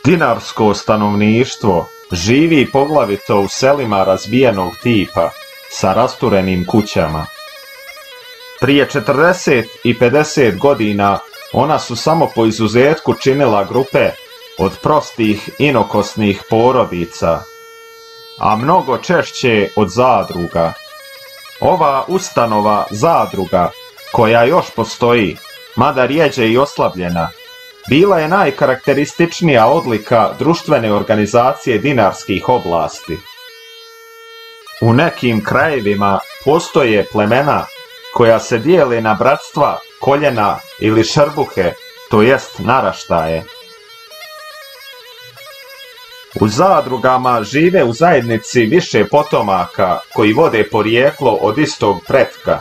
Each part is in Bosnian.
Dinarsko stanovništvo živi poglavito u selima razbijenog tipa sa rasturenim kućama. Prije 40 i 50 godina ona su samo po izuzetku činila grupe od prostih inokosnih porodica, a mnogo češće od zadruga. Ova ustanova zadruga, koja još postoji, mada rjeđe i oslabljena, bila je najkarakterističnija odlika društvene organizacije dinarskih oblasti. U nekim krajevima postoje plemena koja se dijele na bratstva, koljena ili šrbuhe, to jest naraštaje. U zadrugama žive u zajednici više potomaka koji vode porijeklo od istog pretka.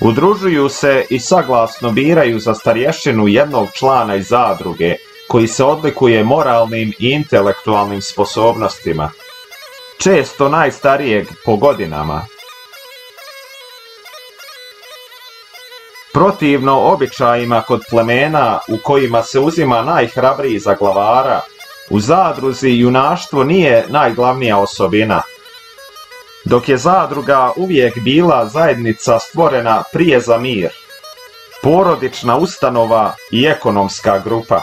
Udružuju se i saglasno biraju za starješinu jednog člana iz zadruge koji se odlikuje moralnim i intelektualnim sposobnostima, često najstarijeg po godinama. Protivno običajima kod plemena u kojima se uzima najhrabriji za glavara, u zadruzi junaštvo nije najglavnija osobina. Dok je zadruga uvijek bila zajednica stvorena prije za mir, porodična ustanova i ekonomska grupa.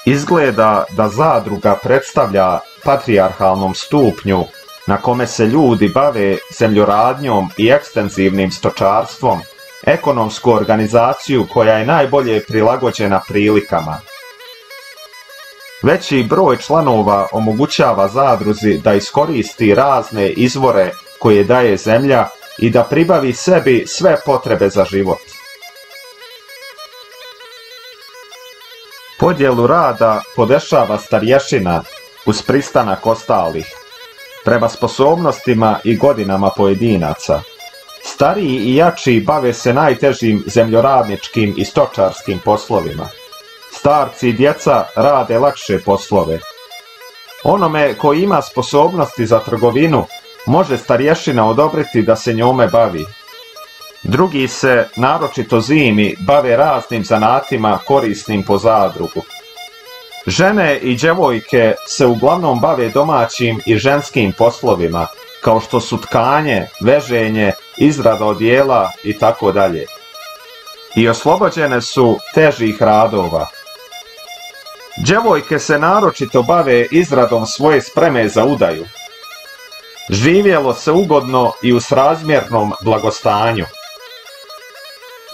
Izgleda da zadruga predstavlja patrijarhalnom stupnju na kome se ljudi bave zemljoradnjom i ekstenzivnim stočarstvom, ekonomsku organizaciju koja je najbolje prilagođena prilikama. Veći broj članova omogućava zadruzi da iskoristi razne izvore koje daje zemlja i da pribavi sebi sve potrebe za život. Podjelu rada podešava starješina uz pristanak ostalih, prema sposobnostima i godinama pojedinaca. Stariji i jači bave se najtežim zemljoradničkim i stočarskim poslovima. Starci i djeca rade lakše poslove. Onome koji ima sposobnosti za trgovinu može starješina odobriti da se njome bavi. Drugi se, naročito zimi, bave raznim zanatima korisnim po zadrugu. Žene i djevojke se uglavnom bave domaćim i ženskim poslovima, kao što su tkanje, veženje, izrada odijela itd. I oslobođene su težih radova. Djevojke se naročito bave izradom svoje spreme za udaju. Živjelo se ugodno i u srazmjernom blagostanju.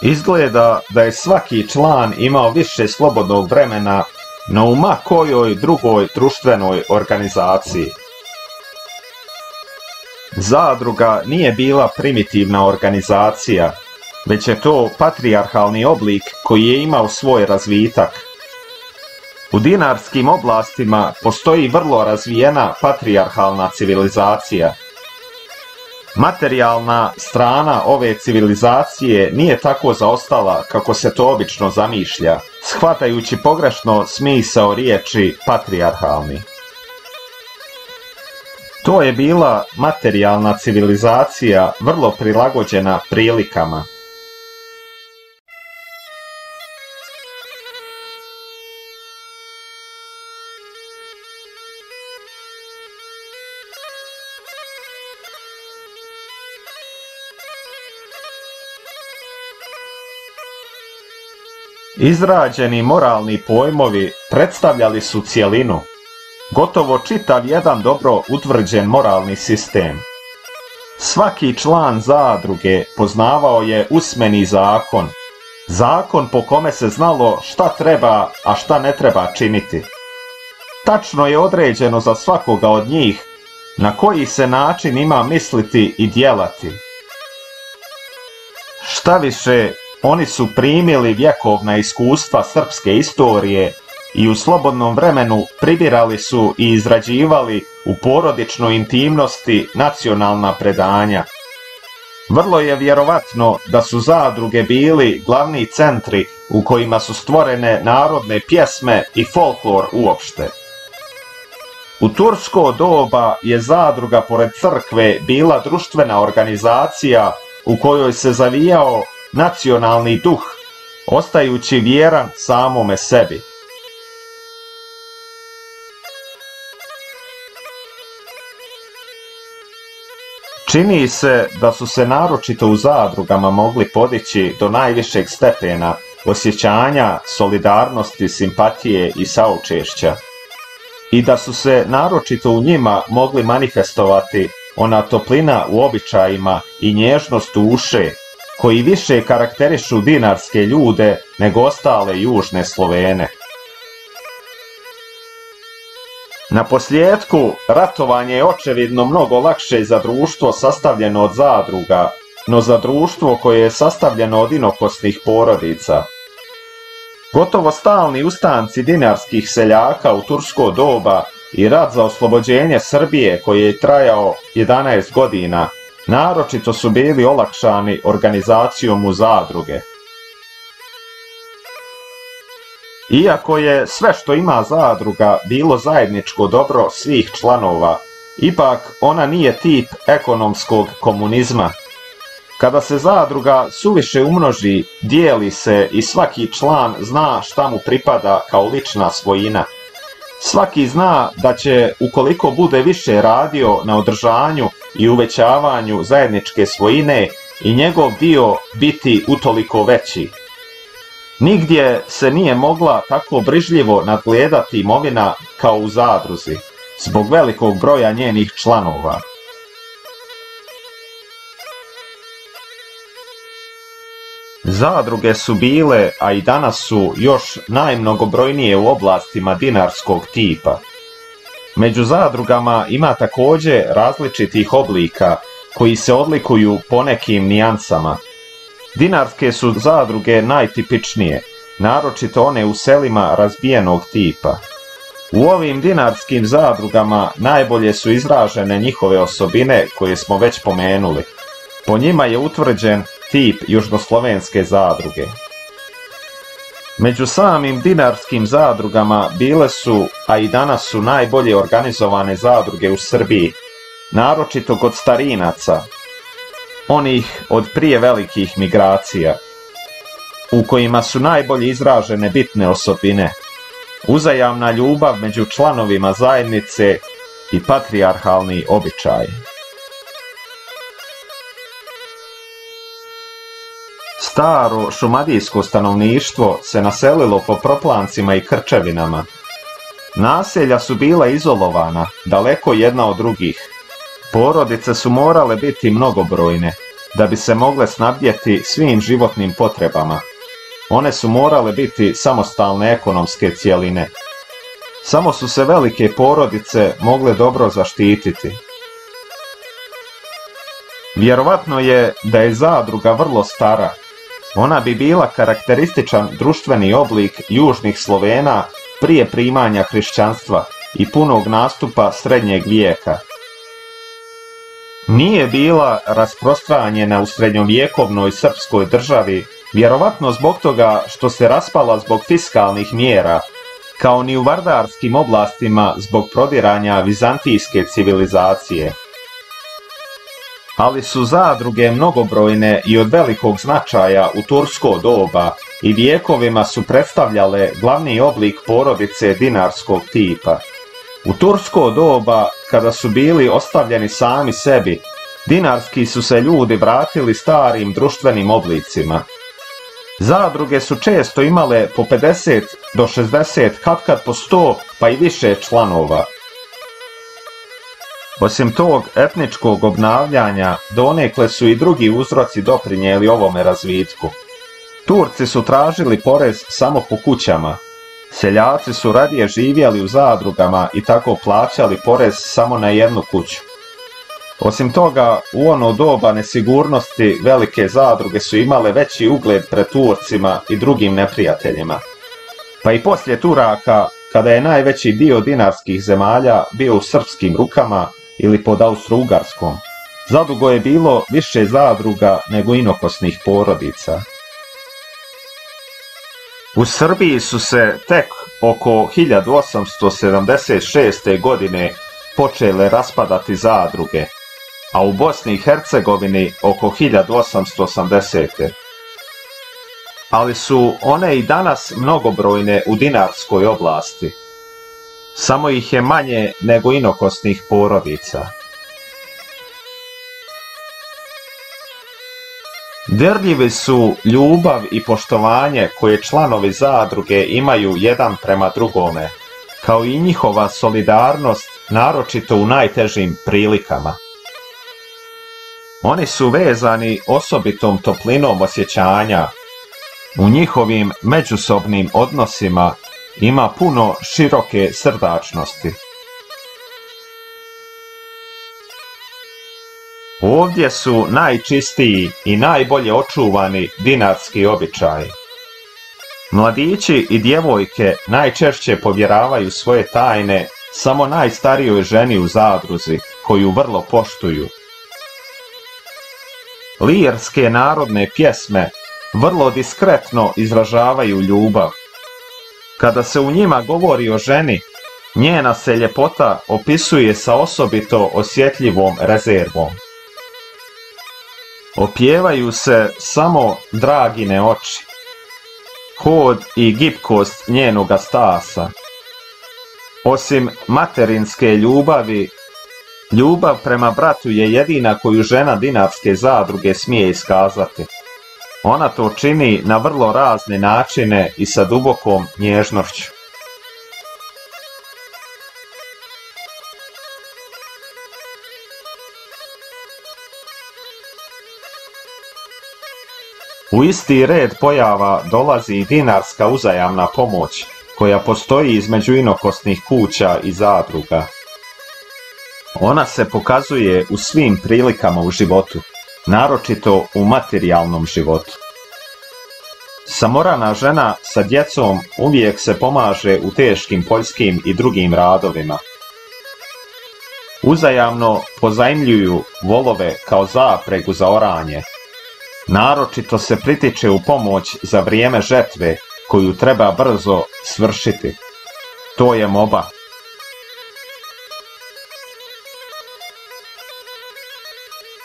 Izgleda da je svaki član imao više slobodnog vremena no u ma kojoj drugoj društvenoj organizaciji. Zadruga nije bila primitivna organizacija, već je to patrijarhalni oblik koji je imao svoj razvitak. U dinarskim oblastima postoji vrlo razvijena patrijarhalna civilizacija. Materijalna strana ove civilizacije nije tako zaostala kako se to obično zamišlja, shvatajući pogrešno smisao riječi patrijarhalni. To je bila materijalna civilizacija vrlo prilagođena prilikama. Izrađeni moralni pojmovi predstavljali su cjelinu, gotovo čitav jedan dobro utvrđen moralni sistem. Svaki član zadruge poznavao je usmeni zakon, zakon po kome se znalo šta treba, a šta ne treba činiti. Tačno je određeno za svakoga od njih na koji se način ima misliti i djelati. Štaviše, oni su primili vjekovna iskustva srpske istorije i u slobodnom vremenu pribirali su i izrađivali u porodičnoj intimnosti nacionalna predanja. Vrlo je vjerovatno da su zadruge bili glavni centri u kojima su stvorene narodne pjesme i folklor uopšte. U tursko doba je zadruga pored crkve bila društvena organizacija u kojoj se zavijao nacionalni duh, ostajući vjeran samome sebi. Čini se da su se naročito u zadrugama mogli podići do najvišeg stepena osjećanja, solidarnosti, simpatije i saučešća i da su se naročito u njima mogli manifestovati ona toplina u običajima i nježnost duše koji više karakterišu dinarske ljude nego ostale južne Slovene. Naposljetku, ratovanje je očevidno mnogo lakše za društvo sastavljeno od zadruga, no za društvo koje je sastavljeno od inokosnih porodica. Gotovo stalni ustanci dinarskih seljaka u tursko doba i rat za oslobođenje Srbije koji je trajao 11 godina, naročito su bili olakšani organizacijom u zadruge. Iako je sve što ima zadruga bilo zajedničko dobro svih članova, ipak ona nije tip ekonomskog komunizma. Kada se zadruga suviše umnoži, dijeli se i svaki član zna šta mu pripada kao lična svojina. Svaki zna da će, ukoliko bude više radio na održanju i uvećavanju zajedničke svojine, i njegov dio biti utoliko veći. Nigdje se nije mogla tako brižljivo nadgledati imovina kao u zadruzi, zbog velikog broja njenih članova. Zadruge su bile, a i danas su još najmnogobrojnije u oblastima dinarskog tipa. Među zadrugama ima također različitih oblika koji se odlikuju po nekim nijansama. Dinarske su zadruge najtipičnije, naročito one u selima razbijenog tipa. U ovim dinarskim zadrugama najbolje su izražene njihove osobine koje smo već pomenuli. Po njima je utvrđen tip južnoslovenske zadruge. Među samim dinarskim zadrugama bile su, a i danas su najbolje organizovane zadruge u Srbiji, naročito kod starinaca, onih od prije velikih migracija, u kojima su najbolje izražene bitne osobine, uzajamna ljubav među članovima zajednice i patrijarhalni običaj. Staro šumadijsko stanovništvo se naselilo po proplancima i krčevinama. Naselja su bila izolovana, daleko jedna od drugih. Porodice su morale biti mnogobrojne, da bi se mogle snabdjeti svim životnim potrebama. One su morale biti samostalne ekonomske cjeline. Samo su se velike porodice mogle dobro zaštititi. Vjerovatno je da je zadruga vrlo stara. Ona bi bila karakterističan društveni oblik južnih Slovena prije primanja hrišćanstva i punog nastupa srednjeg vijeka. Nije bila rasprostranjena u srednjovjekovnoj srpskoj državi, vjerovatno zbog toga što se raspala zbog fiskalnih mjera, kao ni u vardarskim oblastima zbog prodiranja vizantijske civilizacije. Ali su zadruge mnogobrojne i od velikog značaja u tursko doba i vijekovima su predstavljale glavni oblik porodice dinarskog tipa. U tursko doba, kada su bili ostavljeni sami sebi, dinarski su se ljudi vratili starim društvenim oblicima. Zadruge su često imale po 50 do 60, katkad po 100 pa i više članova. Osim tog etničkog obnavljanja, donekle su i drugi uzroci doprinijeli ovome razvitku. Turci su tražili porez samo po kućama. Seljaci su radije živjeli u zadrugama i tako plaćali porez samo na jednu kuću. Osim toga, u ono doba nesigurnosti velike zadruge su imale veći ugled pred Turcima i drugim neprijateljima. Pa i poslije Turaka, kada je najveći dio dinarskih zemalja bio u srpskim rukama ili pod Austro-Ugarskom, zadugo je bilo više zadruga nego inokosnih porodica. U Srbiji su se tek oko 1876. godine počele raspadati zadruge, a u Bosni i Hercegovini oko 1880. Ali su one i danas mnogobrojne u dinarskoj oblasti. Samo ih je manje nego inokosnih porodica. Dirljivi su ljubav i poštovanje koje članovi zadruge imaju jedan prema drugome, kao i njihova solidarnost, naročito u najtežim prilikama. Oni su vezani osobitom toplinom osjećanja. U njihovim međusobnim odnosima ima puno široke srdačnosti. Ovdje su najčistiji i najbolje očuvani dinarski običaji. Mladići i djevojke najčešće povjeravaju svoje tajne samo najstarijoj ženi u zadruzi, koju vrlo poštuju. Lirske narodne pjesme vrlo diskretno izražavaju ljubav. Kada se u njima govori o ženi, njena se ljepota opisuje sa osobito osjetljivom rezervom. Opjevaju se samo dragine oči, hod i gibkost njenoga stasa. Osim materinske ljubavi, ljubav prema bratu je jedina koju žena dinarske zadruge smije iskazati. Ona to čini na vrlo razne načine i sa dubokom nježnošću. U isti red pojava dolazi i dinarska uzajamna pomoć, koja postoji između inokosnih kuća i zadruga. Ona se pokazuje u svim prilikama u životu, naročito u materijalnom životu. Samorana žena sa djecom uvijek se pomaže u teškim poljskim i drugim radovima. Uzajamno pozajmljuju volove kao zapregu za oranje. Naročito se pritiče u pomoć za vrijeme žetve koju treba brzo svršiti. To je moba.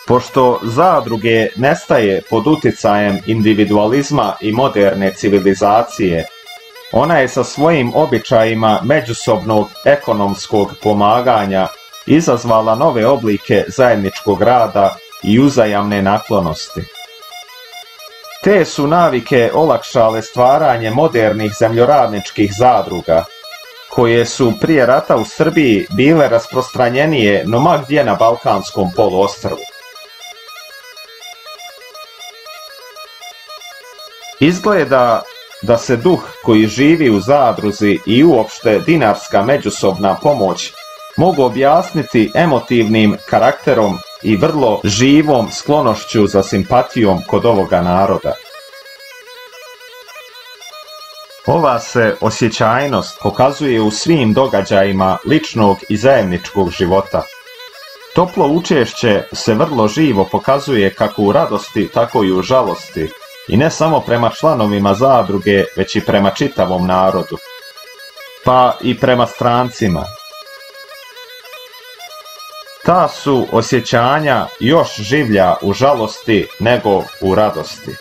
Pošto zadruge nestaje pod uticajem individualizma i moderne civilizacije, ona je sa svojim običajima međusobnog ekonomskog pomaganja izazvala nove oblike zajedničkog rada i uzajamne naklonosti. Te su navike olakšale stvaranje modernih zemljoradničkih zadruga, koje su prije rata u Srbiji bile rasprostranjenije no ma gdje na Balkanskom poluostrvu. Izgleda da se duh koji živi u zadruzi i uopšte dinarska međusobna pomoć mogu objasniti emotivnim karakterom i vrlo živom sklonošću za simpatijom kod ovoga naroda. Ova se osjećajnost pokazuje u svim događajima ličnog i zajedničkog života. Toplo učešće se vrlo živo pokazuje kako u radosti, tako i u žalosti, i ne samo prema članovima zadruge, već i prema čitavom narodu, pa i prema strancima. Ta su osjećanja još življa u žalosti nego u radosti.